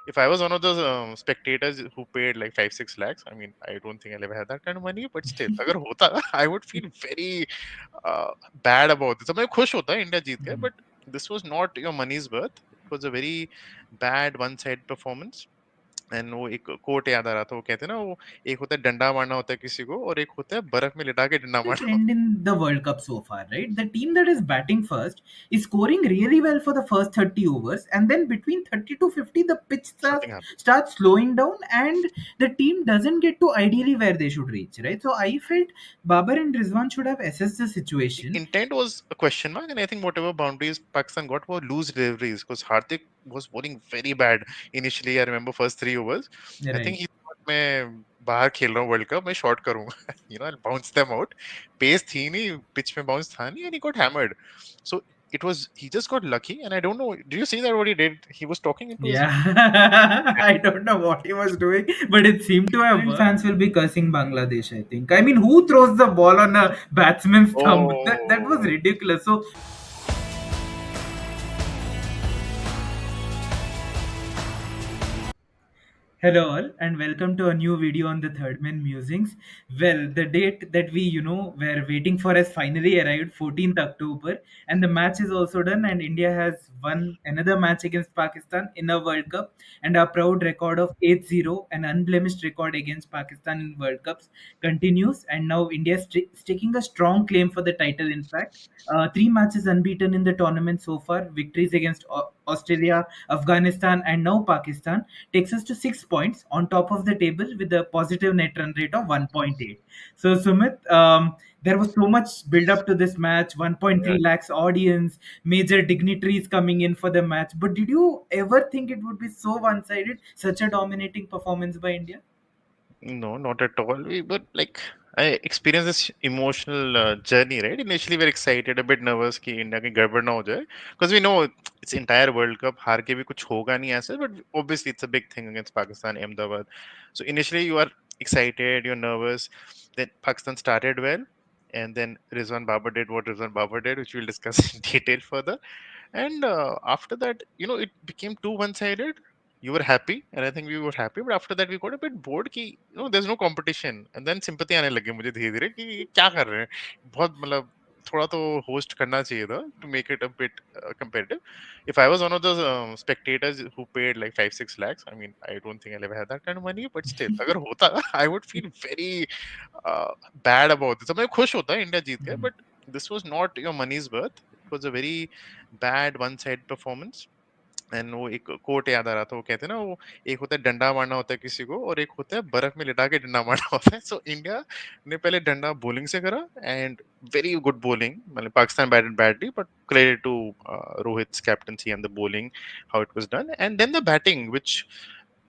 if I was one of those spectators who paid like 5-6 lakhs, I mean, I don't think I'll ever have that kind of money, but still, अगर होता, I would feel very bad about this. मैं खुश होता India जीत गया, but this was not your money's worth. It was a very bad one-side performance. And वो एक coat याद आ रहा था, वो कहते हैं ना, वो एक होता है डंडा मारना होता है किसी को, और एक होता है बर्फ में लिटा के डंडा The मारना trend in the World Cup so far, right? The team that is batting first is scoring really well for the first 30 overs, and then between 30 to 50, the pitch something happened. starts slowing down, and the team doesn't get to ideally where they should reach, right? So I felt Babar and Rizwan should have assessed the The situation. intent was a question mark, and I think whatever boundaries Pakistan got were loose deliveries because Hardik was bowling very bad initially. I remember first 3 overs. I think Right. he thought मैं बाहर खेल रहा हूँ world cup, मैं shot करूंगा, I'll bounce them out. Pace थी नहीं, pitch में bounce था नहीं, and he got hammered. So it was, he just got lucky, and I don't know. Did you see that what he did? He was talking into his. Yeah, I don't know what he was doing, but it seemed to have worked. Fans will be cursing Bangladesh, I think. I mean, who throws the ball on a batsman's thumb? That was Oh, ridiculous. So, hello all and welcome to a new video on the Third Man Musings. Well, the date that we were waiting for has finally arrived, 14th October, and the match is also done and India has won another match against Pakistan in a World Cup, and our proud record of 8-0, an unblemished record against Pakistan in World Cups, continues, and now India is sticking a strong claim for the title. In fact, three matches unbeaten in the tournament so far, victories against Australia, Afghanistan, and now Pakistan takes us to 6 points on top of the table with a positive net run rate of 1.8. So, Sumit, there was so much build up to this match, yeah. 1.3 lakhs audience, major dignitaries coming in for the match. But did you ever think it would be so one sided, such a dominating performance by India? No, not at all. But like, I experienced this emotional journey, right? Initially, we're excited, a bit nervous कि India की गड़बड़ ना हो जाए, because we know it's entire World Cup, हार के भी कुछ होगा नहीं ऐसे, but obviously it's a big thing against Pakistan, Ahmedabad. So initially, you are excited, you're nervous. Then Pakistan started well, and then Rizwan Babar did what Rizwan Babar did, which we'll discuss in detail further. And after that, it became too one-sided. You were happy, and I think we were happy. But after that, we got a bit bored. कि there's no competition. And then sympathy आने लगी मुझे धीरे धीरे कि ये क्या कर रहे हैं. बहुत मतलब थोड़ा तो host करना चाहिए था to make it a bit competitive. If I was one of those spectators who paid like 5-6 lakhs, I mean, I don't think I'll ever have that kind of money. But still, अगर होता, I would feel very bad about this. मैं खुश होता India जीत गया, but this was not your money's worth. It was a very bad one-side performance. And वो एक coat याद आ रहा था, वो कहते हैं ना, वो एक होता है डंडा मारना होता है किसी को, और एक होता है बर्फ में लिटा के डंडा मारना होता है. सो इंडिया ने पहले डंडा बॉलिंग से करा, एंड वेरी गुड बॉलिंग. मतलब Pakistan batted badly, but credit to Rohit's captaincy and the bowling, how it was done, and then the batting, which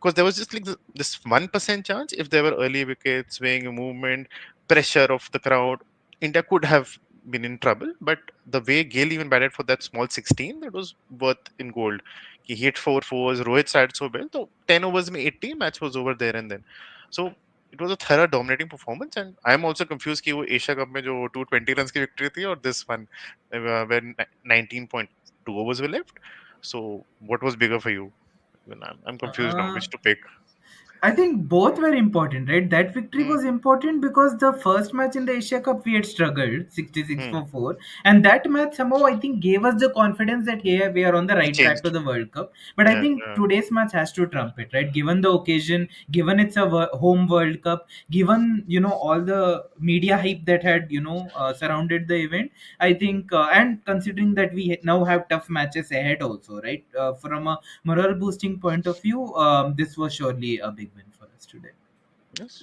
because there was just like this 1% chance, if there were early wickets, swing, movement, pressure of the crowd, India could have been in trouble. But the way Gale even batted for that small 16, that was worth in gold. He hit 4 fours, Rohit started so well. So 10 overs, में 80, match was over there and then. So it was a thorough dominating performance, and I am also confused कि वो Asia Cup में जो 220 runs की victory थी, और this one when 19.2 overs were left. So what was bigger for you? Even I'm confused now Uh, which to pick. I think both were important, right? That victory Hmm, was important because the first match in the Asia Cup we had struggled 66 hmm. for 4, and that match somehow I think gave us the confidence that hey, we are on the It right track to changed. the World Cup. But I Yeah, think yeah. today's match has to trump it, right? Given the occasion, given it's a home World Cup, given all the media hype that had surrounded the event, I think, and considering that we now have tough matches ahead also, right? From a morale boosting point of view, this was surely a big win for us today. Yes.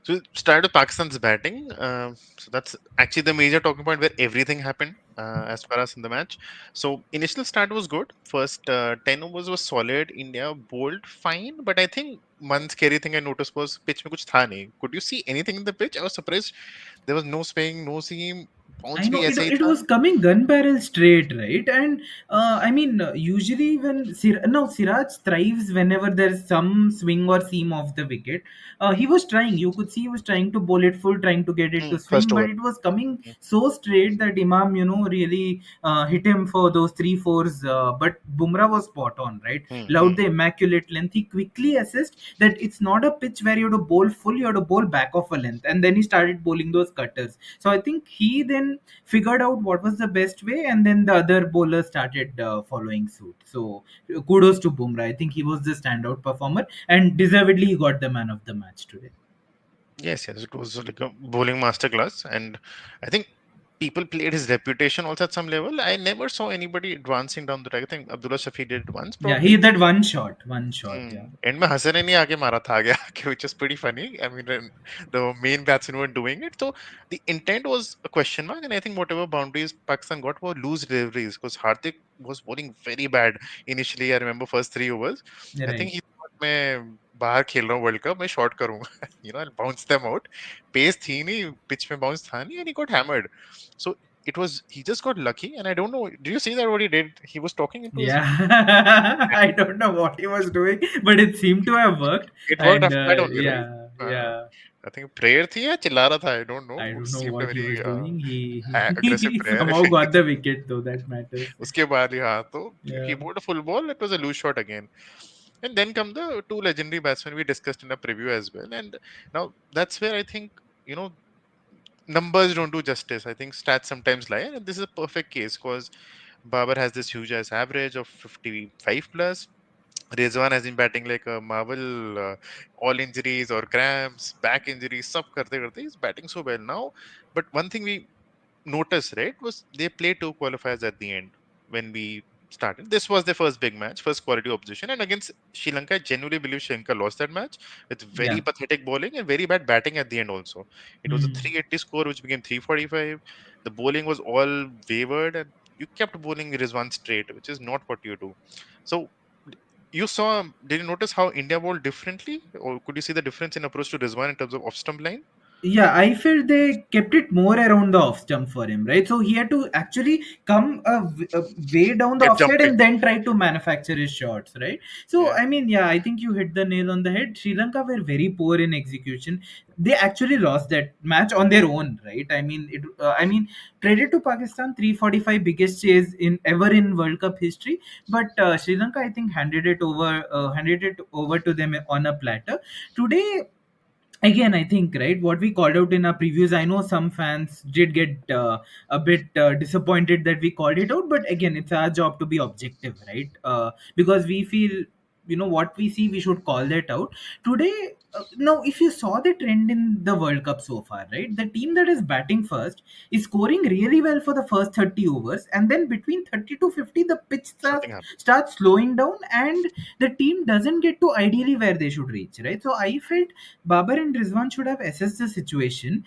So we started with Pakistan's batting. So that's actually the major talking point where everything happened as far as in the match. So initial start was good. First 10 overs was solid. India bowled fine, but I think one scary thing I noticed was pitch में कुछ था नहीं. Could you see anything in the pitch? I was surprised there was no swing, no seam. Bounce I भी know it, ऐसे ही it था. was coming gun barrel straight, right? And I mean, usually when Siraj thrives whenever there's some swing or seam of the wicket. He was trying. You could see he was trying to bowl it full, trying to get it to First swing, but over. it was coming so straight that Imam, really hit him for those three fours. But Bumrah was spot on, right? Allowed the immaculate length. He quickly assessed that it's not a pitch where you have to bowl full, you have to bowl back of a length, and then he started bowling those cutters. So I think he then figured out what was the best way, and then the other bowlers started following suit. So kudos to Bumrah. I think he was the standout performer, and deservedly he got the man of the match today. Yes, yes, it was like a bowling masterclass, and I think people played his reputation also at some level. I never saw anybody advancing down the track. I think Abdullah Shafi did it once, Yeah, he probably. hit that one shot. Yeah, and में हसन ने नहीं आगे मारा था आगे आके which is pretty funny. I mean, the main batsmen were doing it, so the intent was a question mark. And I think whatever boundaries Pakistan got were loose deliveries because Hardik was bowling very bad initially. I remember first 3 overs. I right. think he thought मैं बाहर खेल रहा हूँ world cup, मैं shot करूंगा. I'll bounce them out. Pace थी नहीं, pitch में bounce था नहीं, and he got hammered. So it was, he just got lucky. And I don't know, do you see that what he did? He was talking into his, Yeah, I don't know what he was doing, but it seemed to have worked. it worked And after that only, right? yeah, हाँ. yeah, I think prayer थी या चिल्ला रहा था, I don't know. I It don't know seemed a what he very was doing. aggressive He prayer. somehow got the wicket, though that matters. उसके बाद ही हाँ, तो he Yeah. bowled a full ball. It was a loose shot again. And then come the two legendary batsmen we discussed in a preview as well. And now that's where I think, you know, numbers don't do justice. I think stats sometimes lie. And this is a perfect case because Babar has this huge ass average of 55 plus. Rizwan has been batting like a marvel. All injuries or cramps, back injuries, sub karte karte, he's batting so well now. But one thing we noticed, right, was they played two qualifiers at the end when we started. This was their first big match, first quality opposition, and against Sri Lanka, I genuinely believe Sri Lanka lost that match with very Yeah. pathetic bowling and very bad batting at the end. Also, it was a Hmm. 380 score, which became 345. The bowling was all wavered, and you kept bowling Rizwan straight, which is not what you do. So you saw, did you notice how India bowled differently, or could you see the difference in approach to Rizwan in terms of off stump line? Yeah, I felt they kept it more around the off stump for him, right? So he had to actually come a way down the Kept offside jumping. and then try to manufacture his shots, right? So Yeah. I mean, yeah, I think you hit the nail on the head. Sri Lanka were very poor in execution. They actually lost that match on their own, right? I mean, I mean, credit to Pakistan, 345 biggest chase in ever in World Cup history, but Sri Lanka, I think, handed it over to them on a platter today. Again, I think, right, what we called out in our previews, I know some fans did get a bit disappointed that we called it out, but again, it's our job to be objective, right? Because we feel, what we see, we should call that out today. Now, if you saw the trend in the World Cup so far, right, the team that is batting first is scoring really well for the first 30 overs, and then between 30 to 50 the pitch Something happened. starts slowing down, and the team doesn't get to ideally where they should reach, right? So I felt Babar and Rizwan should have assessed the situation.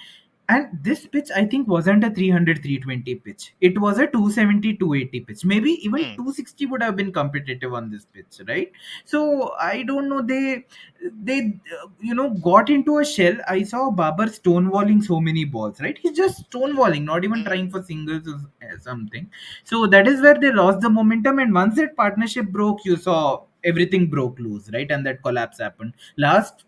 And this pitch, I think, wasn't a 300-320 pitch. It was a 270-280 pitch. Maybe even Hmm. 260 would have been competitive on this pitch, right? So I don't know. They got into a shell. I saw Babar stonewalling so many balls, right? He's just stonewalling, not even trying Hmm. for singles or something. So that is where they lost the momentum. And once that partnership broke, you saw everything broke loose, right? And that collapse happened. Last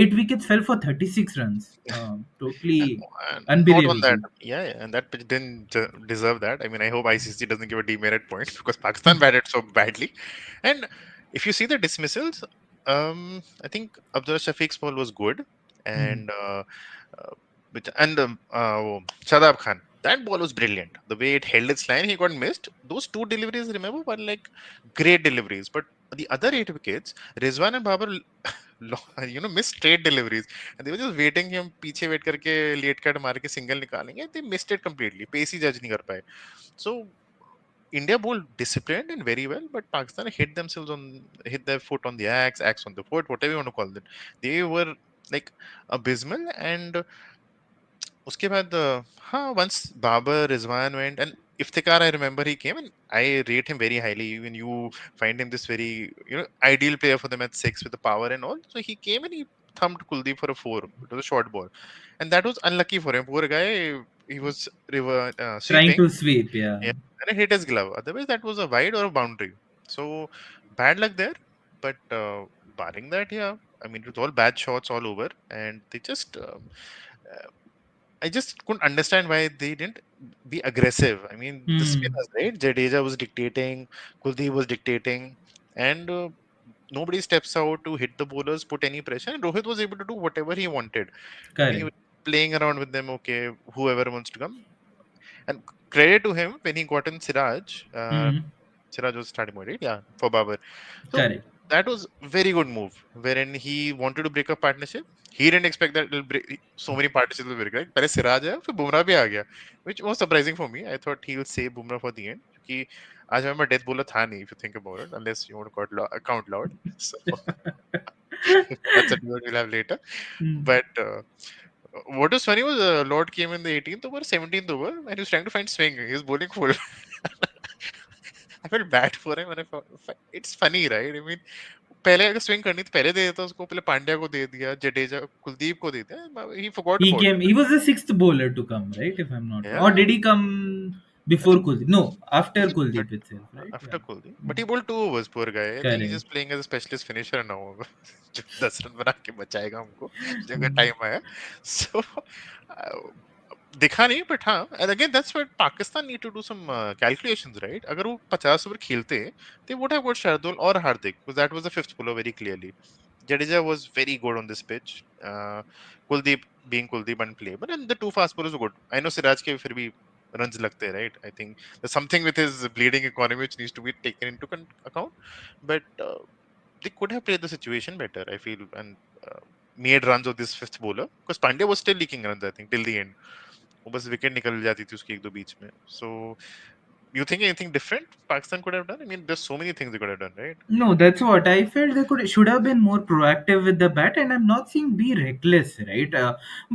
8 wickets fell for 36 runs. And, Totally and not on that. unbelievable. Yeah, yeah, and that pitch didn't deserve that. I mean, I hope ICC doesn't give a demerit point because Pakistan batted so badly. And if you see the dismissals, I think Abdullah Shafiq's ball was good, Hmm. and Shadab Khan, that ball was brilliant. The way it held its line, he got missed. Those two deliveries, remember, were like great deliveries. But the other 8 wickets, Rizwan and Babar, missed straight deliveries, and they were just waiting कि हम पीछे wait करके late cut मार के single निकालेंगे. They missed it completely. Pace ही जज नहीं कर पाए. So India bowled disciplined and very well, but Pakistan hit their foot on the axe on the foot, whatever you want to call it. They were like abysmal. And उसके बाद हाँ, once Babar, Rizwan went, and Iftikhar, I remember he came, and I rate him very highly. Even you find him this very, ideal player for them at six with the power and all. So he came and he thumped Kuldeep for a four. It was a short ball, and that was unlucky for him. Poor guy. he was Trying sweeping, to sweep, yeah. yeah, and it hit his glove. Otherwise, that was a wide or a boundary. So bad luck there. But barring that, yeah, I mean, it was all bad shots all over, and they just uh, I just couldn't understand why they didn't be aggressive. I mean, the Hmm. spinners, right? Jadeja was dictating, Kuldeep was dictating, and nobody steps out to hit the bowlers, put any pressure. And Rohit was able to do whatever he wanted. I mean, he Correct. was playing around with them. Okay, whoever wants to come. And credit to him when he got in Siraj. Hmm. Siraj was starting point, right? Yeah, for Babar. So Correct. that was very good move, wherein he wanted to break a partnership. He didn't expect that it'll break so many partnerships will break. Right? पहले सिराज है, फिर बुमराह भी आ गया, which was surprising for me. I thought he'll save Bumrah for the end, क्योंकि आज हमें death bowler था नहीं, if you think about it, unless you want to count Lord. So that's a debate we'll have later. Hmm. But what was funny was Lord came in the 18th over, 17th over, and he was trying to find swing. He was bowling full. I felt bad for him, and it's funny, right? I mean, पहले अगर swing करनी तो पहले दे देता उसको, पहले पांड्या को दे दिया, जडेजा, कुलदीप को दे दिया, ही forgot He about came. It. He was the sixth bowler to come, right? If I'm not wrong. Or Yeah, did he come I before think Kuldeep? No, after he bowled Kuldeep itself, right? after Yeah. Kuldeep, but Hmm. he bowled 2 overs, poor guy. I think he's Correct. just playing as a specialist finisher now. जो 10 run बना के बचाएगा हमको जगह Hmm. Time आया. So दिखा नहीं, but हाँ, and again that's where Pakistan need to do some calculations, right? अगर वो 50 ओवर खेलते, they would have got Shardul or Hardik, because that was the fifth bowler very clearly. Jadeja was very good on this pitch. Kuldeep being Kuldeep unplayable, and the two fast bowlers were good. I know Siraj के फिर भी runs लगते हैं, right? I think there's something with his bleeding economy which needs to be taken into account, but they could have played the situation better, I feel, and made runs of this fifth bowler, because Pandya was still leaking runs, I think, till the end. वो बस wicket निकल जाती थी उसकी एक दो बीच में. So you think anything different Pakistan could have done? I mean, there's so many things they could have done, right? No, that's what I felt. They could should have been more proactive with the bat, and I'm not saying be reckless, right?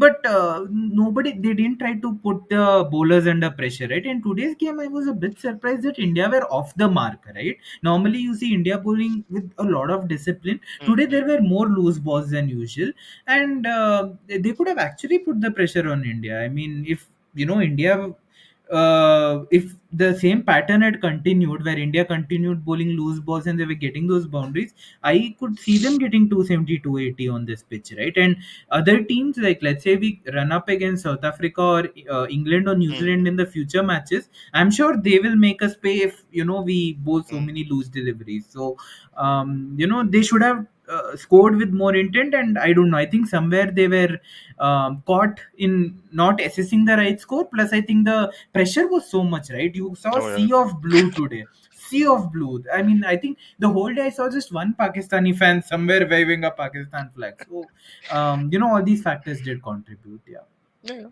But nobody they didn't try to put the bowlers under pressure, right? In today's game, I was a bit surprised that India were off the mark, right? Normally, you see India bowling with a lot of discipline. Today, Mm-hmm. there were more loose balls than usual, and they could have actually put the pressure on India. I mean, if India, if the same pattern had continued where India continued bowling loose balls and they were getting those boundaries, I could see them getting 270, 280 on this pitch, right? And other teams, like let's say we run up against South Africa or England or New Mm-hmm. Zealand in the future matches, I'm sure they will make us pay if we bowl so Mm-hmm. many loose deliveries. So they should have scored with more intent, and I don't know. I think somewhere they were caught in not assessing the right score. Plus, I think the pressure was so much, right? You saw Oh yeah. sea of blue today. Sea of blue. I mean, I think the whole day I saw just one Pakistani fan somewhere waving a Pakistan flag. So, all these factors did contribute. Yeah. Yeah.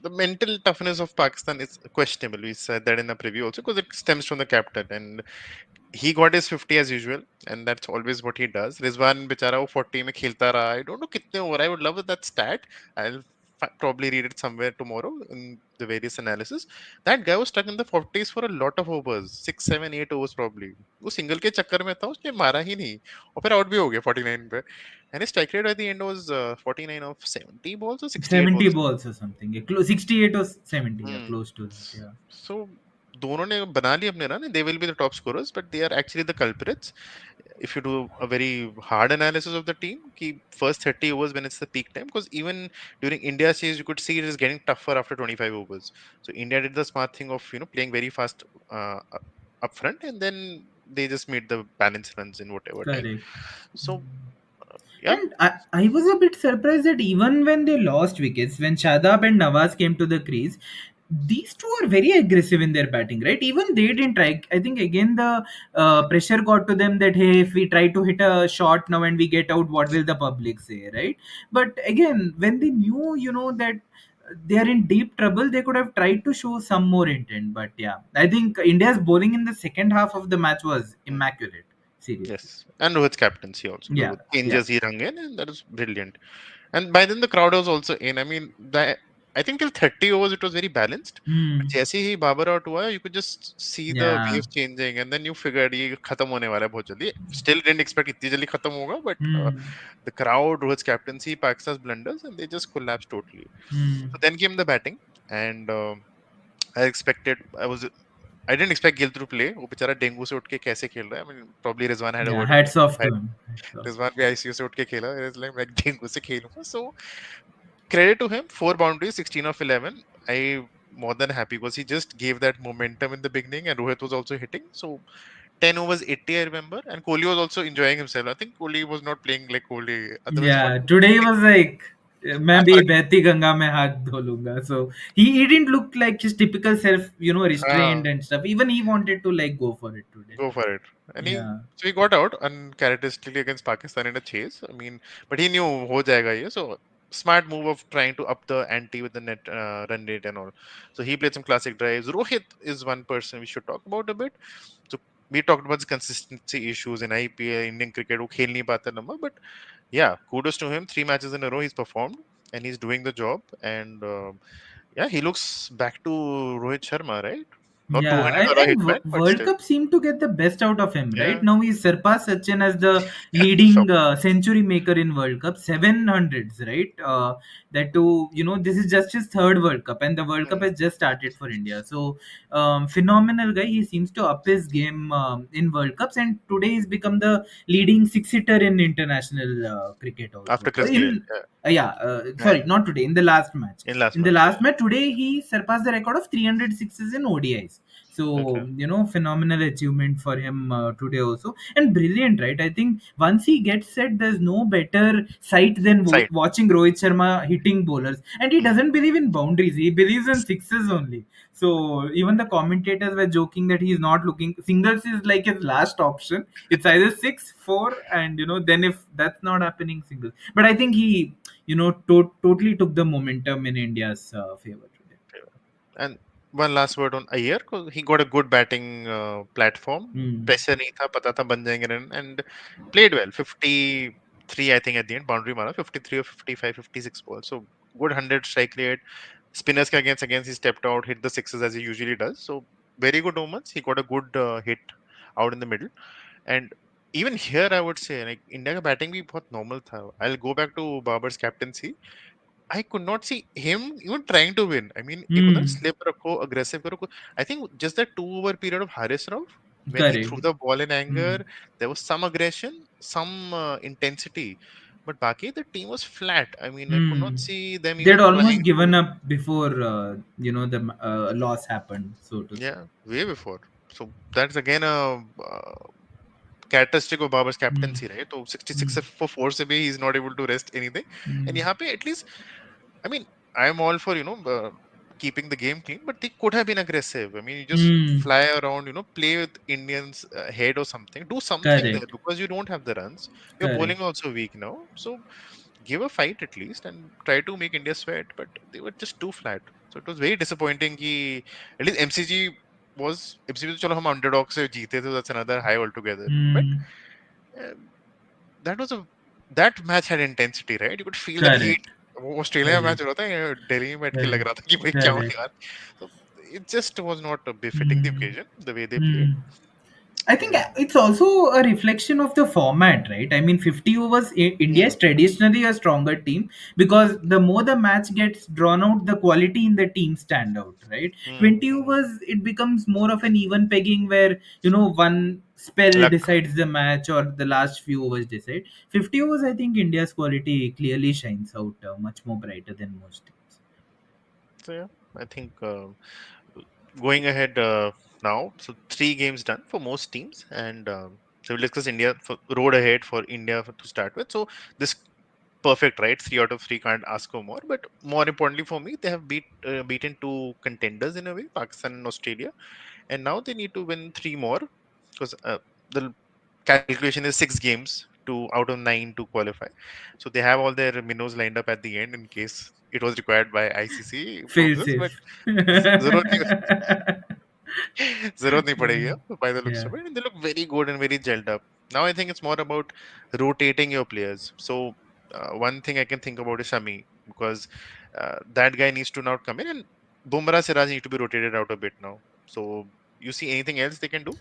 The mental toughness of Pakistan is questionable. We said that in the preview also, because it stems from the captain, and he got his 50 as usual, and that's always what he does. Rizwan बेचारा वो 40 में खेलता रहा. I don't know कितने over. I would love that stat. I'll probably read it somewhere tomorrow in the various analysis. That guy was stuck in the 40s for a lot of overs, 6, 7, 8 overs probably. वो single के चक्कर में था, उसने मारा ही नहीं, और फिर out भी हो गया 49 पे. And his strike rate at the end was 49 of 70 balls or 68 balls. 70 balls or something. Yeah, 68 or 70. Yeah, Hmm. close to that. Yeah. So दोनों ने बना लिए अपने run. They will be the top scorers, but they are actually the culprits. If you do a very hard analysis of the team, ki first 30 overs when it's the peak time, because even during India's chase, you could see it is getting tougher after 25 overs. So India did the smart thing of playing very fast up front, and then they just made the balance runs in whatever time. Correct. So yeah. And I was a bit surprised that even when they lost wickets, when Shadab and Nawaz came to the crease, these two are very aggressive in their batting, right? Even they didn't try. I think again the pressure got to them that hey, if we try to hit a shot now and we get out, what will the public say, right? But again, when they knew, that they are in deep trouble, they could have tried to show some more intent. But yeah, I think India's bowling in the second half of the match was Hmm. immaculate. Seriously. Yes, and Rohit's captaincy also. Yeah. The Yeah. changes he rung in, and that was brilliant. And by then the crowd was also in. I mean, I think till 30 overs it was very balanced. But Hmm. जैसे ही Babar out हुआ, you could just see the Yeah. waves changing, and then you figured ये खत्म होने वाला है बहुत जल्दी. Still didn't expect इतनी जल्दी खत्म होगा, but Hmm. the crowd, Rohit's captaincy, Pakistan's blunders, and they just collapsed totally. Hmm. So then came the batting. and I expected I didn't expect Gill to play. वो बेचारा dengue से उठ के कैसे खेल रहा है? I mean, probably Rizwan had a Yeah, word with him. hats off to Right? him. Hats off. Rizwan भी ICU से उठ के खेला. It's like मैं डेंगू से खेलूंगा. So credit to him, 4 boundaries, 16 of 11. I more than happy because he just gave that momentum in the beginning, and Rohit was also hitting. So 10 overs 80, I remember, and Kohli was also enjoying himself. I think Kohli was not playing like Kohli. Otherwise, what? Yeah, today he was like, मैं भी बहती गंगा में हाथ धो लूंगा. So he didn't look like his typical self, Uh, restrained and stuff. Even he wanted to like go for it today. Go for it. And Yeah. he got out uncharacteristically against Pakistan in a chase. I mean, but he knew ho jayega ye. So smart move of trying to up the ante with the net run rate and all. So he played some classic drives. Rohit is one person we should talk about a bit. So we talked about the consistency issues in IPL, Indian cricket. वो खेल नहीं पाता number, but yeah, kudos to him. 3 matches in a row he's performed and he's doing the job. And yeah, he looks back to Rohit Sharma, right? Not Yeah, 200 or a and hitman, but World still. Cup seemed to get the best out of him, right? Yeah. Now he's surpassed Sachin as the So, leading century maker in World Cup, 700s, right? That too, this is just his third World Cup, and the World Cup mm, has just started for India. So, phenomenal guy. He seems to up his game in World Cups, and today he's become the leading six-hitter in international cricket after also. Chris Gayle, yeah. Sorry, not today. In the last match. In last In the match, yeah. last match today, he surpassed the record of 300 sixes in ODIs. So, Okay. phenomenal achievement for him today also. And brilliant, right? I think once he gets set, there's no better sight than Side. watching Rohit Sharma hitting bowlers. And he Mm. doesn't believe in boundaries, he believes in sixes only. So, even the commentators were joking that he's not looking, singles is like his last option. It's either six, four, and then if that's not happening, singles. But I think he, totally took the momentum in India's favor today. And one last word on Iyer, 'cause he got a good batting platform. Hmm. Pressure नहीं था, पता था बन जाएंगे run, and played well. 53, I think, at the end. Boundary मारा 53 or 55, 56 balls. So good 100 strike rate. Spinners के against he stepped out, hit the sixes as he usually does. So very good moments. He got a good hit out in the middle. And even here, I would say, like India का batting भी बहुत normal था. I'll go back to Babar's captaincy. I could not see him even trying to win. I mean, एक होता है Hmm. slip रखो, aggressive करो. I think just that 2 over period of Haris Rauf, when he Correct. threw the ball in Hmm. anger, there was some aggression, some intensity. But Baki, the team was flat. I mean, I could Hmm. not see them They'd even almost trying given to. up before the loss happened, so to say. Yeah, way before. So that's again a characteristic of Babar's Hmm. captaincy, right? So Hmm. 66 for 4 se bhi, he's not able to rest anything. And Hmm. यहाँ पे at least, I mean, I'm all for, keeping the game clean, but they could have been aggressive. I mean, you just Hmm. fly around, play with Indians head or something. Do something there Correct. because you don't have the runs. Your Correct. bowling also weak now. So give a fight at least and try to make India sweat. But they were just too flat. So it was very disappointing कि at least MCG तो चलो हम underdog से जीते थे. That's another high altogether. But Hmm. uh, that was a that match had intensity, right? You could feel that heat. Correct. वो Australia match Correct. हो रहा था ये दिल्ली में बैठ के लग Correct. रहा था कि भाई क्या हो Correct. यार. So it just was not befitting the Hmm. occasion the way they played. Hmm. I think And it's also a reflection of the format, right? I mean, 50 overs, India mm, is traditionally a stronger team because the more the match gets drawn out, the quality in the team stand out, right? 20 mm. overs, it becomes more of an even pegging where, one spell Luck. decides the match or the last few overs decide. 50 overs, I think India's quality clearly shines out much more brighter than most teams. So yeah, I think going ahead now, so 3 games done for most teams, and so we'll discuss India for road ahead for India to start with. So this perfect, right? 3 out of 3 can't ask for more. But more importantly for me, they have beaten 2 contenders in a way, Pakistan and Australia, and now they need to win 3 more because the calculation is 6 games to out of 9 to qualify. So they have all their minnows lined up at the end in case it was required by ICC Fail purposes. But safe. जरूरत नहीं जरूरत नहीं पड़ेगी Yeah. अब, by the looks Yeah. of it, and they look very good and very gelled up. Now I think it's more about rotating your players. So one thing I can think about is Shami, because that guy needs to now come in, and Bumrah Siraj need to be rotated out a bit now. So you see anything else they can do?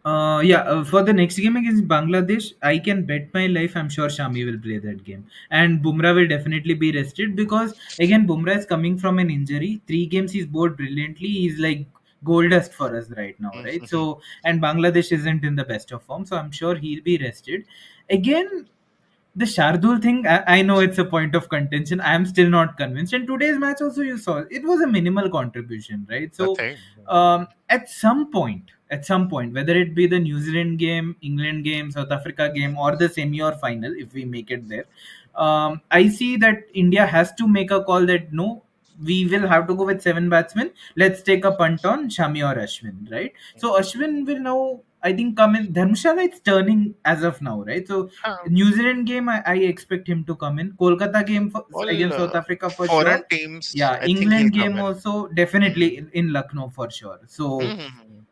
Yeah, for the next game against Bangladesh, I can bet my life I'm sure Shami will play that game. And Bumrah will definitely be rested because, again, Bumrah is coming from an injury. 3 games he's bowled brilliantly. He's like gold dust for us right now, right? Mhm. So, and Bangladesh isn't in the best of form, so I'm sure he'll be rested. Again, the Shardul thing, I know it's a point of contention. I am still not convinced. And today's match also, you saw it was a minimal contribution, right? So, Nothing. at some point, whether it be the New Zealand game, England game, South Africa game, or the semi or final, if we make it there, I see that India has to make a call that no, we will have to go with 7 batsmen. Let's take a punt on Shami or Ashwin, right? So Ashwin will now, I think, come in. Dharmshala, it's turning as of now, right? So Huh. New Zealand game, I expect him to come in. Kolkata game All against South Africa for foreign sure. teams, Yeah, I think he'll England come game in. also definitely Mm. in Lucknow for sure. So Mhm.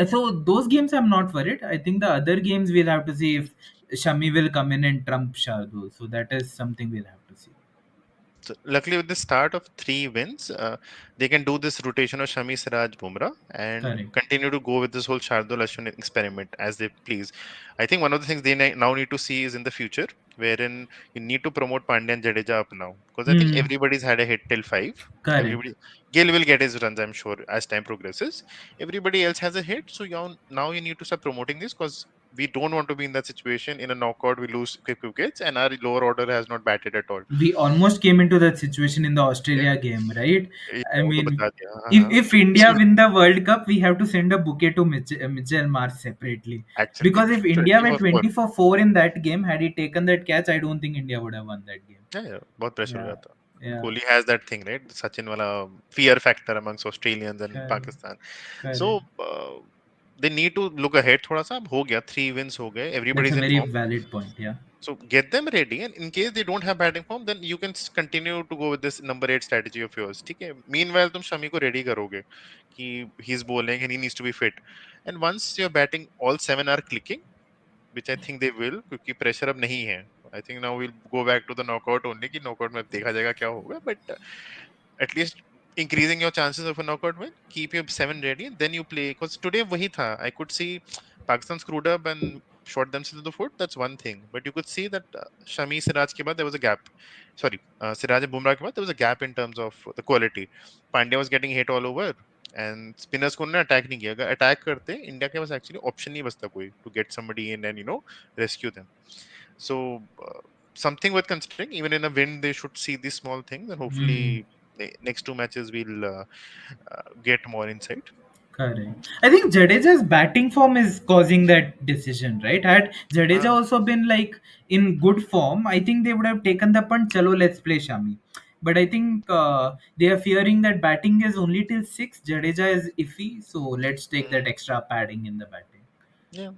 so those games I'm not worried. I think the other games we'll have to see if Shami will come in and trump Shardul. So that is something we'll have to see. So luckily, with the start of 3 wins, they can do this rotation of Shami, Siraj, Bumrah, and Correct. continue to go with this whole Shardul Ashwin experiment as they please. I think one of the things they now need to see is in the future, wherein you need to promote Pandya and Jadeja up now, because I think Hmm. everybody's had a hit till 5. Correct. Everybody, Gill will get his runs, I'm sure, as time progresses. Everybody else has a hit, so now you need to start promoting this because we don't want to be in that situation. In a knockout, we lose quick wickets, and our lower order has not batted at all. We almost came into that situation in the Yeah, Australia game, right? I वो तो mean, बता दिया हाँ हाँ if India So win the World Cup, we have to send a bouquet to Mitchell Marsh separately. actually Because if India 20 were for 4 20 for 4 in that game, had he taken that catch, I don't think India would have won that game. yeah बहुत pressure हो Yeah, जाता yeah, Kohli has that thing right Sachin wala fear factor amongst Australians and correct, Pakistan so correct. uh, they need to look ahead थोड़ा सा अब हो गया 3 wins हो गए That's a everybody's in very form valid point. Yeah, so get them ready and in case they don't have batting form then you can continue to go with this number 8 strategy of yours ठीक है meanwhile तुम शमी को ready करोगे कि he's bowling and he needs to be fit and once your batting all 7 are clicking which I think they will क्योंकि pressure अब नहीं है I think now we'll go back to the knockout only कि knockout में अब देखा जाएगा क्या होगा but at least increasing your chances of a knockout win keep your 7 ready and then you play because today वही था I could see Pakistan screwed up and shot themselves in the foot that's one thing but you could see that Shami Siraj के बाद there was a gap sorry Siraj and Bumrah के बाद there was a gap in terms of the quality Pandya was getting hit all over and spinners को उन्होंने attack नहीं किया अगर attack करते इंडिया के पास एक्चुअली ऑप्शन नहीं बचता कोई to get somebody in and rescue them so something worth considering even in a win they should see these small things and hmm, hopefully next 2 matches we'll get more insight. correct. I think Jadeja's batting form is causing that decision, right? Had Jadeja Uh, also been like in good form, I think they would have taken the punt. Chalo, let's play Shami. But I think they are fearing that batting is only till 6. Jadeja is iffy, so let's take that mm, extra padding in the batting. yeah,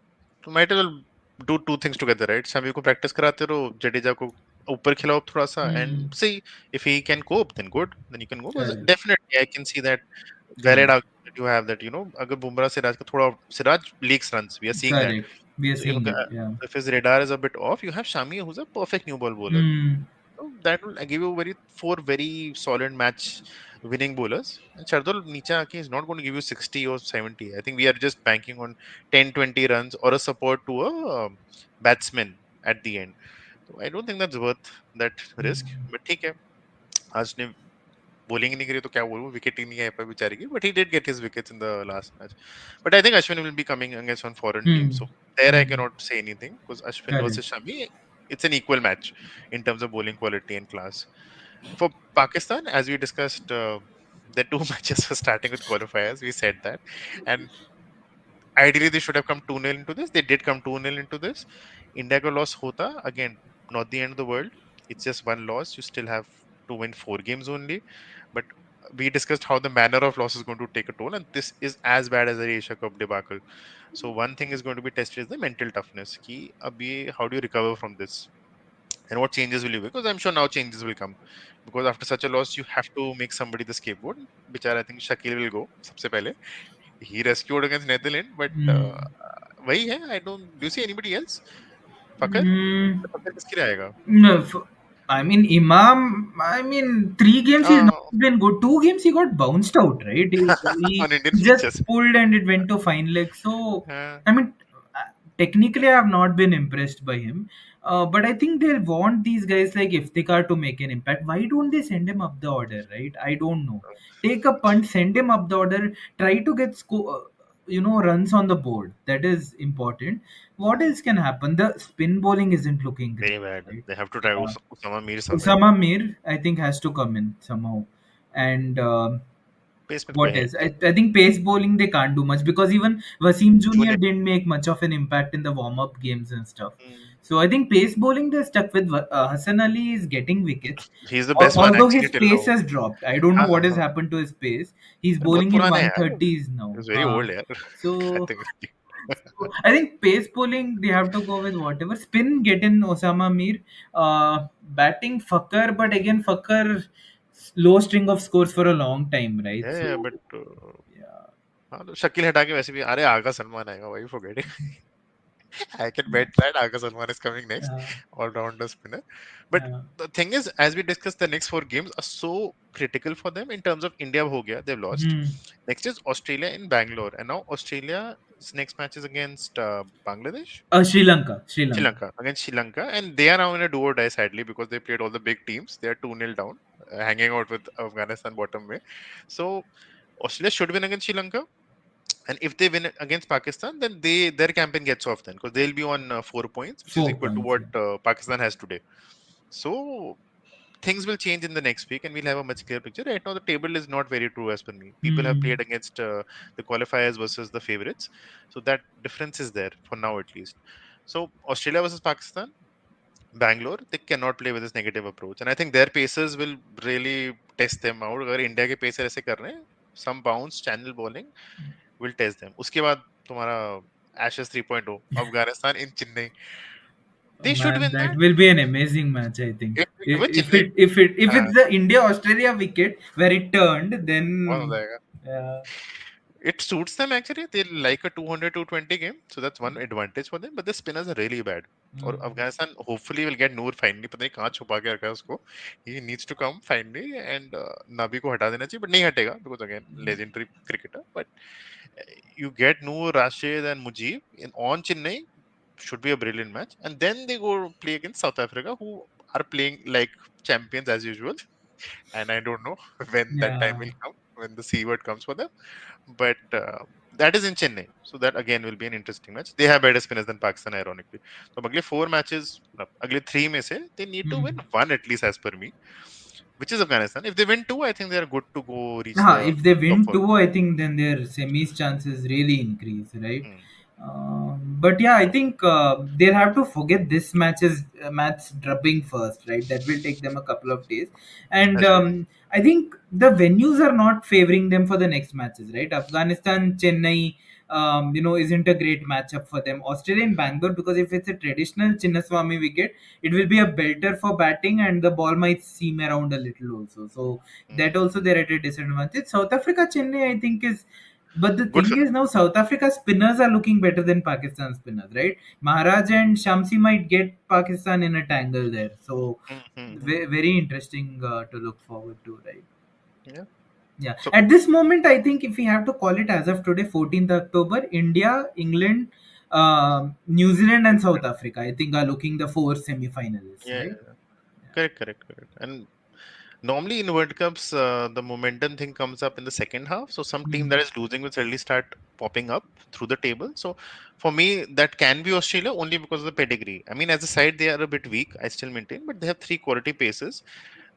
so might as well do two things together, right? Shami को practice कराते रहो, जडेजा को ऊपर खिलाओ थोड़ा सा Hmm. and see if he can cope, then good, then you can go. Because Correct. definitely I can see that valid Correct. argument that you have that अगर बुमराह सिराज का थोड़ा Siraj leaks runs, we are seeing that. Correct. We are So seeing it. Yeah. if his radar is a bit off, you have Shami who's a perfect new ball bowler. Hmm. So that will give you four very solid match winning bowlers. And Shardul Nicha Aki is not going to give you 60 or 70. I think we are just banking on 10, 20 runs or a support to a batsman at the end. So I don't think that's worth that risk. But ठीक है आज ने bowling ही नहीं करी तो क्या बोलूं wicket ही नहीं है पर बेचारे की but he did get his wickets in the last match but I think Ashwin will be coming against one foreign team Hmm. so there I Hmm. cannot say anything because Ashwin Correct. versus Shami it's an equal match in terms of bowling quality and class for Pakistan as we discussed the two matches were starting with qualifiers we said that and ideally they should have come 2-0 into this they did come 2-0 into this India ka loss hota again not the end of the world it's just one loss you still have to win 4 games only but we discussed how the manner of loss is going to take a toll and this is as bad as the Asia Cup debacle so one thing is going to be tested is the mental toughness ki ab ye how do you recover from this and what changes will you make? Because I'm sure now changes will come because after such a loss you have to make somebody the scapegoat which I think Shakil will go सबसे पहले he rescued against Netherlands, but Hmm. वही है. I don't. Do you see anybody else? फकर? Hmm. फकर किसके लिए आएगा? No. I mean, Imam, I mean, 3 games he's not Uh, been good. 2 games he got bounced out, right? on Indian He just pitches. pulled and it went to fine leg. So, Uh, I mean, technically, I have not been impressed by him. But I think they want these guys like Iftikhar to make an impact. Why don't they send him up the order, right? I don't know. Take a punt, send him up the order, try to get runs on the board. That is important. What else can happen? The spin bowling isn't looking great, very bad. right? They have to try Uh, Usama Mir something. Usama Mir, I think, has to come in somehow. And Pace में तो कोई what है else? नहीं. I think pace bowling they can't do much because even Wasim Jr. Junior. didn't make much of an impact in the warm up games and stuff. Mm. So I think pace bowling they're stuck with. Hassan Ali is getting wickets, He's the best one although his actually till pace now. has dropped. I don't know हाँ what हाँ has हाँ. happened to his pace. He's अरे बहुत bowling in पुराने हैं यार. 130s now. He's very old यार. I So think. I think pace bowling they have to go with whatever. Spin get in Osama Mir. Batting Fakar, but again Fakar low string of scores for a long time, right? Yeah, So but yeah. हाँ तो शकील हटा के वैसे भी अरे आगा सलमान आएगा भाई forget it. I can bet that Aga Salman is coming next, Yeah, all-rounder spinner. But yeah. the thing is, as we discussed, the next four games are so critical for them in terms of India ho gaya, they've lost. Hmm. Next is Australia in Bangalore, and now Australia's next match is against Bangladesh, Sri Lanka, Sri Sri Lanka. Lanka, against Sri Lanka, and they are now in a do or die sadly because they played all the big teams. They are 2-0 down, hanging out with Afghanistan bottom way. So Australia should win against Sri Lanka, and if they win against Pakistan, then their campaign gets off then because they'll be on 4 points, which is 4 equal to points. what Yeah. Pakistan has today. So things will change in the next week, and we'll have a much clearer picture. Right now, the table is not very true as per me. People have Hmm. played against the qualifiers versus the favorites, so that difference is there for now at least. So Australia versus Pakistan, Bangalore, they cannot play with this negative approach, and I think their pacers will really test them out. अगर India के pacer ऐसे कर रहे हैं, some bounce, channel bowling will test them. उसके बाद तुम्हारा Ashes 3.0 Afghanistan in Chennai. Oh, They should man, win that that. will be an amazing match. I think With if Chennai, if हाँ, it's the India Australia wicket where it turned, बहुत हो then जाएगा. yeah. It suits them actually. They like a 200 220 game, so that's one advantage for them. But the spinners are really bad. और Hmm. Afghanistan hopefully will get Noor finally. पता नहीं कहाँ छुपा के रखा है उसको. He needs to come finally and Nabi को हटा देना चाहिए, but नहीं हटेगा because again legendary cricketer. But you get Noor, Rashid, and Mujib in on Chennai should be a brilliant match. And then they go play against South Africa, who are playing like champions as usual. And I don't know when that time Yeah. will come, when the C word comes for them. But that is in Chennai. So that again will be an interesting match. They have better spinners than Pakistan, ironically. So अगले four matches, no, अगले three में से they need to win Hmm. one at least as per me, which is Afghanistan. If they win two, I think they are good to go reach the If they top win four. two, I think then their semis chances really increase, right? Hmm. But yeah, I think they'll have to forget this match drubbing first, right? That will take them a couple of days, and Agreed. I think the venues are not favoring them for the next matches, right? Afghanistan, Chennai, isn't a great matchup for them. Australia and Bangalore, because if it's a traditional Chinnaswamy wicket, it will be a belter for batting, and the ball might seam around a little also. So that Hmm. also they're at a disadvantage. South Africa, Chennai, I think is. But the Good thing for is them. now South Africa spinners are looking better than Pakistan spinners, right? Maharaj and Shamsi might get Pakistan in a tangle there. So Hmm, hmm, hmm. very interesting to look forward to, right? Yeah. Yeah. So At this moment, I think if we have to call it as of today, 14th October, India, England, New Zealand, and South Africa, I think are looking the four semi-finalists, yeah, right? correct. And normally in World Cups, the momentum thing comes up in the second half. So some team that Hmm. is losing will suddenly start popping up through the table. So for me, that can be Australia only because of the pedigree. I mean, as a side, they are a bit weak. I still maintain, but they have three quality paces.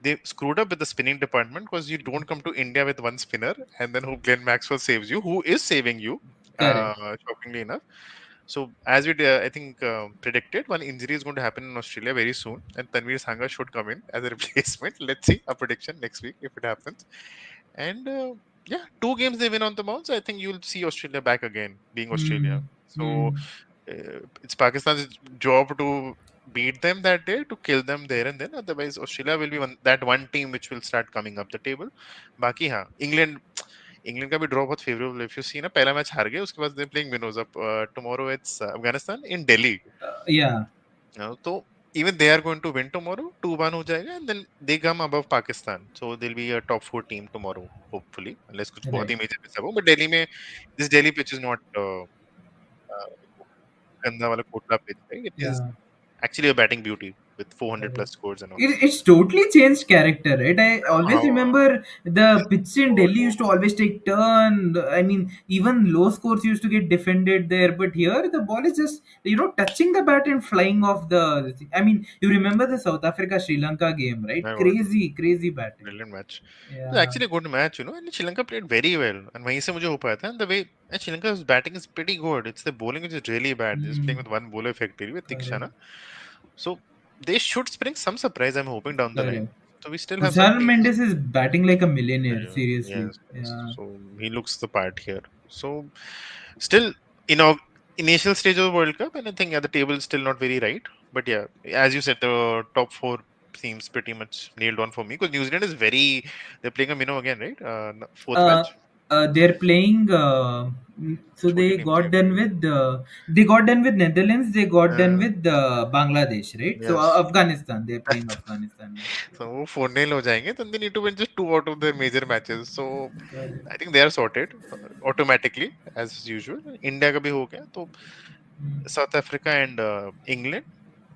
They screwed up with the spinning department because you don't come to India with one spinner and then who Glenn Maxwell saves you, who is saving you, Correct. shockingly enough. So as we I think predicted, one injury is going to happen in Australia very soon, and Tanvir Sangha should come in as a replacement. Let's see a prediction next week if it happens. And yeah, two games they win on the bounce. I think you'll see Australia back again, being Hmm. Australia. So Hmm. it's Pakistan's job to beat them that day, to kill them there and then. Otherwise, Australia will be that one team which will start coming up the table. बाकी हाँ, England का भी draw बहुत favourable है. If you see ना, पहला match हार गए, उसके बाद दे प्लेइंग विनोज up tomorrow. It's Afghanistan in Delhi. Yeah. तो even they are going to win tomorrow, 2-1 हो जाएगा, and then they come above Pakistan, so they'll be a top 4 team tomorrow, hopefully, unless कुछ बहुत Right. ही major मिस हो. But Delhi में, this Delhi pitch is not गंदा वाला Kotla pitch, right? It is Yeah. actually a batting beauty with 400 Correct. plus scores and all. It's totally changed character, right? I always How remember the pitch in so Delhi used to low. always take turn. I mean, even low scores used to get defended there, but here the ball is just touching the bat and flying off the. I mean, you remember the South Africa Sri Lanka game, right? My God, Crazy, crazy batting. brilliant match. It was Yeah. actually a good match, and Sri Lanka played very well. And वहीं से मुझे हो पाया था. And the way and Sri Lanka's batting is pretty good. It's the bowling which is really bad. They're just playing Mm, with one bowler effectively with correct. Tikshana. So they should bring some surprise. I'm hoping down the line. Correct. So we still have some Kusal teams. Mendes is batting like a millionaire. Seriously. Yes, yes. Yeah. So he looks the part here. So still, initial stage of the World Cup, and I think the table is still not very right. But yeah, as you said, the top four seems pretty much nailed on for me because New Zealand is very. They're playing a minnow again, right? Fourth uh, match. they're playing. So छोटी they team से got कोई. done with Netherlands. They got done Uh, with Bangladesh, right? So yes. Afghanistan. They're playing Afghanistan now. So वो 4-0 हो जाएंगे, then they need to win just two out of their major matches. So Correct. I think they are sorted automatically as usual. India का भी हो गया, तो Mm. South Africa and England,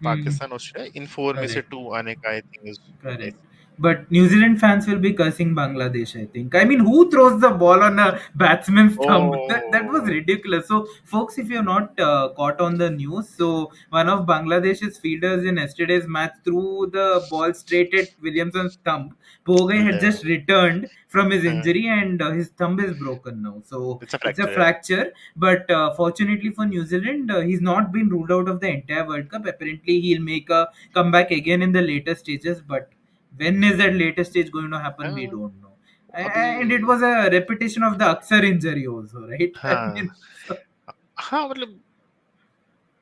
Mm. Pakistan, Australia. In four में से Correct. two आने का I think is nice. Correct. But New Zealand fans will be cursing Bangladesh, I think. I mean, who throws the ball on a batsman's thumb? That was Oh, ridiculous. So, folks, if you're not caught on the news, so one of Bangladesh's fielders in yesterday's match threw the ball straight at Williamson's thumb. Bogai had yeah. just returned from his Uh, injury and his thumb is broken now. So, it's a it's a fracture. Yeah. fracture. But fortunately for New Zealand, he's not been ruled out of the entire World Cup. Apparently, he'll make a comeback again in the later stages. But when is that later stage going to happen? We Uh, don't know. अभी And it was a repetition of the Aksar injury also, right? I हाँ mean, so, हाँ मतलब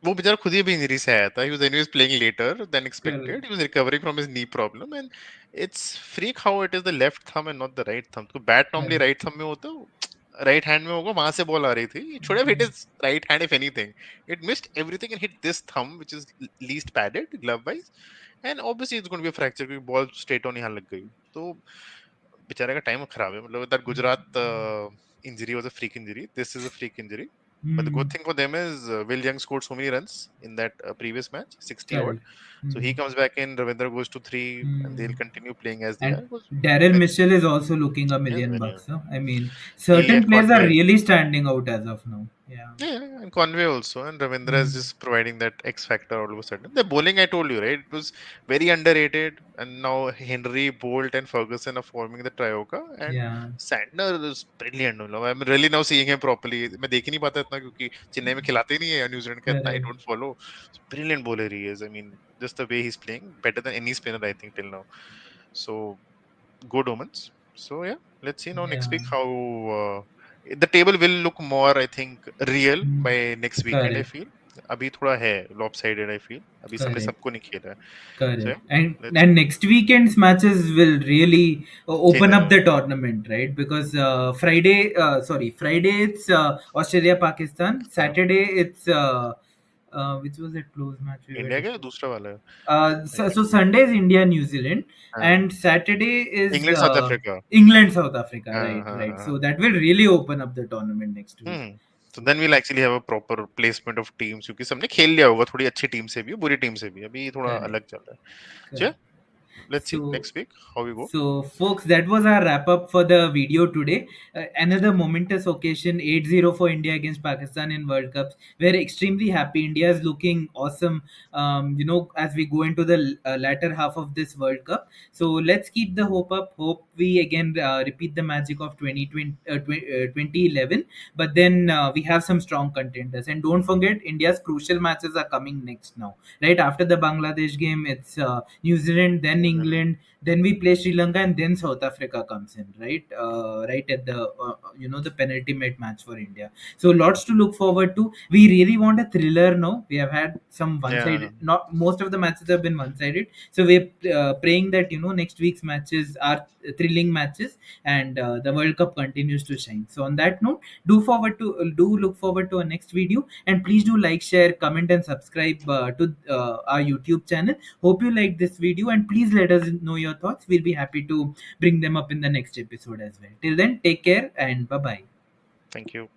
वो बेचारा खुद ही अभी injury से आया था. He was anyways playing later than correct, expected. He was recovering from his knee problem, and it's freak how it is the left thumb and not the right thumb. तो bat normally correct. right thumb में होता है, right hand में होगा, वहां से ball आ रही थी. It should have hit Mm, his right hand if anything. It missed everything and hit this thumb, which is least padded glove wise. And obviously it's going to be a fracture क्योंकि ball straight on यहाँ लग गई. तो बेचारे का time खराब है. मतलब that Gujarat injury was a freak injury. This is a freak injury. But the good mm, thing for them is Will Young scored so many runs in that previous match, 60 odd. correct. So he Mm, comes back in, Ravindra goes to three, and mm. they'll continue playing as they are. And Because Daryl let's, Mitchell is also looking a yes, million very, bucks. Huh? I mean, he certain and players are Conway. really standing out as of now. Yeah. Yeah, and Conway also, and Ravindra is Mm, just providing that X factor all of a sudden. The bowling, I told you, right? It was very underrated, and now Henry, Bolt, and Ferguson are forming the trioca, and yeah. Sandner is brilliant. I'm really now seeing him properly. मैं देख ही नहीं पाता इतना क्योंकि चेन्नई में खिलाते ही नहीं है न्यूजीलैंड का इतना. I Correct. don't follow. Brilliant bowler he is. I mean, just the way he's playing, better than any spinner I think till now. So good omens. So yeah, let's see now next Yeah. week how the table will look more. I think real Mm, by next weekend. I correct. feel अभी थोड़ा है lopsided. I feel अभी सबने Correct. सबको नहीं खेला है. So Correct. yeah, let's And next weekend's matches will really change open up the the tournament, right? Because Friday it's Australia Pakistan. हाँ, Saturday it's which was that close match we were India का discussing. दूसरा वाला है. I So think Sunday is India New Zealand, हाँ, and Saturday is England south Africa. England South Africa. हाँ Right, हाँ right. हाँ. So that will really open up the tournament next week. Hmm. So So then we'll actually have a proper placement of teams क्योंकि सबने खेल लिया होगा, थोड़ी अच्छी टीम से भी बुरी टीम से भी. अभी थोड़ा correct, अलग चल रहा है. So correct. yeah, let's see So next week how we go. So, folks, that was our wrap up for the video today. Another momentous occasion 8-0 for India against Pakistan in World Cups. We're extremely happy. India is looking awesome, as we go into the latter half of this World Cup. So, let's keep the hope up. Hope we again repeat the magic of 2011. But then we have some strong contenders. And don't forget, India's crucial matches are coming next now. Right after the Bangladesh game, it's New Zealand, then then Mhm. England, then we play Sri Lanka, and then South Africa comes in, right? Right at the the penultimate match for India. So lots to look forward to. We really want a thriller now. We have had some Yeah. one-sided. Not most of the matches have been one-sided. So we're praying that next week's matches are thrilling matches, and the World Cup continues to shine. So on that note, do look forward to our next video, and please do like, share, comment, and subscribe to our YouTube channel. Hope you liked this video, and please let us know your thoughts. We'll be happy to bring them up in the next episode as well. Till then, take care and bye bye. Thank you.